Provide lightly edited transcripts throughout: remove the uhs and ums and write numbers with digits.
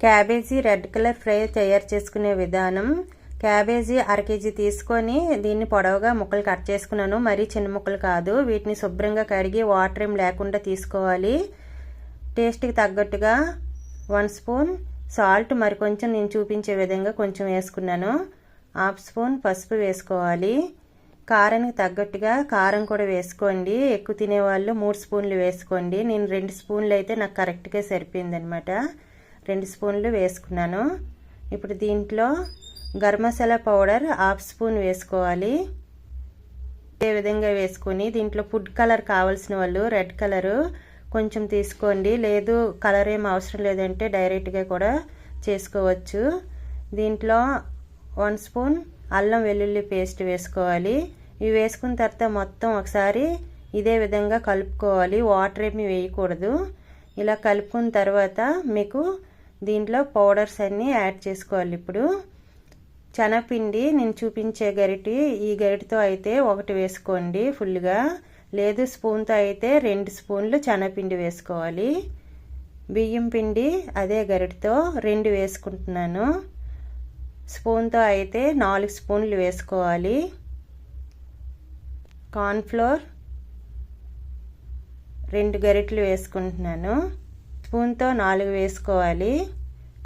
Cabbage red colour fry తయారు చేసుకునే విధానం. క్యాబేజీ అరకేజీ తీసుకొని దీన్ని పొడవుగా ముక్కలు కట్ చేసుకున్నాను. మరీ చిన్న ముక్కలు కాదు. వీటిని శుభ్రంగా కడిగి వాటర్ ఏం లేకుండా తీసుకోవాలి. టేస్ట్కి తగ్గట్టుగా 1 స్పూన్ సాల్ట్, మరి కొంచెం నేను చూపించే విధంగా కొంచెం వేసుకున్నాను. 1/2 స్పూన్ పసుపు వేసుకోవాలి. కారానికి తగ్గట్టుగా కారం కూడా వేసుకోండి. ఎక్కువ తినేవాళ్ళు 3 స్పూన్లు వేసుకోండి. నేను 2 స్పూన్లు అయితే నాకు కరెక్ట్గా సరిపోయింది అనమాట. 2 స్పూన్లు వేసుకున్నాను. ఇప్పుడు దీంట్లో గరం మసాలా పౌడర్ 1/2 స్పూన్ వేసుకోవాలి. ఇదే విధంగా వేసుకొని దీంట్లో ఫుడ్ కలర్ కావాల్సిన వాళ్ళు రెడ్ కలరు కొంచెం తీసుకోండి. లేదు కలర్ ఏం అవసరం లేదంటే డైరెక్ట్గా కూడా చేసుకోవచ్చు. దీంట్లో 1 స్పూన్ అల్లం వెల్లుల్లి పేస్ట్ వేసుకోవాలి. ఇవి వేసుకున్న తర్వాత మొత్తం ఒకసారి ఇదే విధంగా కలుపుకోవాలి. వాటర్ ఏమి వేయకూడదు. ఇలా కలుపుకున్న తర్వాత మీకు దీంట్లో పౌడర్స్ అన్నీ యాడ్ చేసుకోవాలి. ఇప్పుడు శనగపిండి నేను చూపించే గరిటె, ఈ గరిటెతో అయితే 1 వేసుకోండి ఫుల్గా. లేదు స్పూన్తో అయితే 2 స్పూన్లు శనగపిండి వేసుకోవాలి. బియ్యం పిండి అదే గరిటెతో 2 వేసుకుంటున్నాను. స్పూన్తో అయితే 4 స్పూన్లు వేసుకోవాలి. కార్న్ఫ్లోర్ 2 గరిటెలు వేసుకుంటున్నాను. స్పూన్తో 4 వేసుకోవాలి.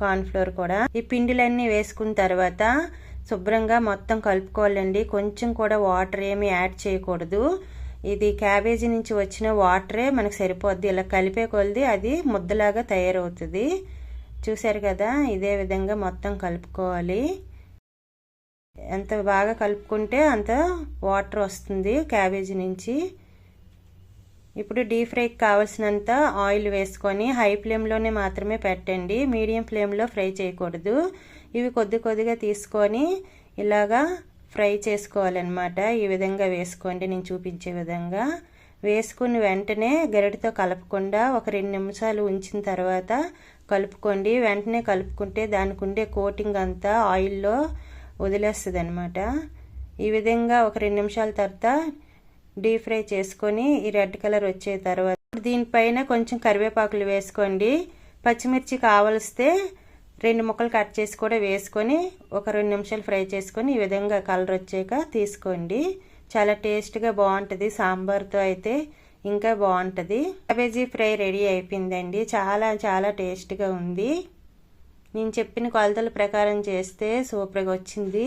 కార్న్ఫ్లోర్ కూడా. ఈ పిండిలన్నీ వేసుకున్న తర్వాత శుభ్రంగా మొత్తం కలుపుకోవాలండి. కొంచెం కూడా వాటర్ ఏమి యాడ్ చేయకూడదు. ఇది క్యాబేజీ నుంచి వచ్చిన వాటరే మనకు సరిపోద్ది. ఇలా కలిపే కొలది అది ముద్దలాగా తయారవుతుంది. చూసారు కదా, ఇదే విధంగా మొత్తం కలుపుకోవాలి. ఎంత బాగా కలుపుకుంటే అంత వాటర్ వస్తుంది క్యాబేజీ నుంచి. ఇప్పుడు డీప్ ఫ్రైకి కావాల్సినంత ఆయిల్ వేసుకొని హై ఫ్లేమ్లోనే మాత్రమే పెట్టండి. మీడియం ఫ్లేమ్లో ఫ్రై చేయకూడదు. ఇవి కొద్ది కొద్దిగా తీసుకొని ఇలాగా ఫ్రై చేసుకోవాలన్నమాట. ఈ విధంగా వేసుకోండి, నేను చూపించే విధంగా. వేసుకుని వెంటనే గరిటెతో కలపకుండా ఒక 2 నిమిషాలు ఉంచిన తర్వాత కలుపుకోండి. వెంటనే కలుపుకుంటే దానికి ఉండే కోటింగ్ అంతా ఆయిల్లో వదిలేస్తుంది అనమాట. ఈ విధంగా ఒక 2 నిమిషాల తర్వాత డీప్ ఫ్రై చేసుకొని ఈ రెడ్ కలర్ వచ్చే తర్వాత దీనిపైన కొంచెం కరివేపాకులు వేసుకోండి. పచ్చిమిర్చి కావలిస్తే 2 ముక్కలు కట్ చేసి కూడా వేసుకొని ఒక 2 నిమిషాలు ఫ్రై చేసుకొని ఈ విధంగా కలర్ వచ్చాక తీసుకోండి. చాలా టేస్ట్గా బాగుంటుంది. సాంబార్తో అయితే ఇంకా బాగుంటుంది. క్యాబేజీ ఫ్రై రెడీ అయిపోయిందండి. చాలా చాలా టేస్ట్గా ఉంది. నేను చెప్పిన కొలతల ప్రకారం చేస్తే సూపర్గా వచ్చింది.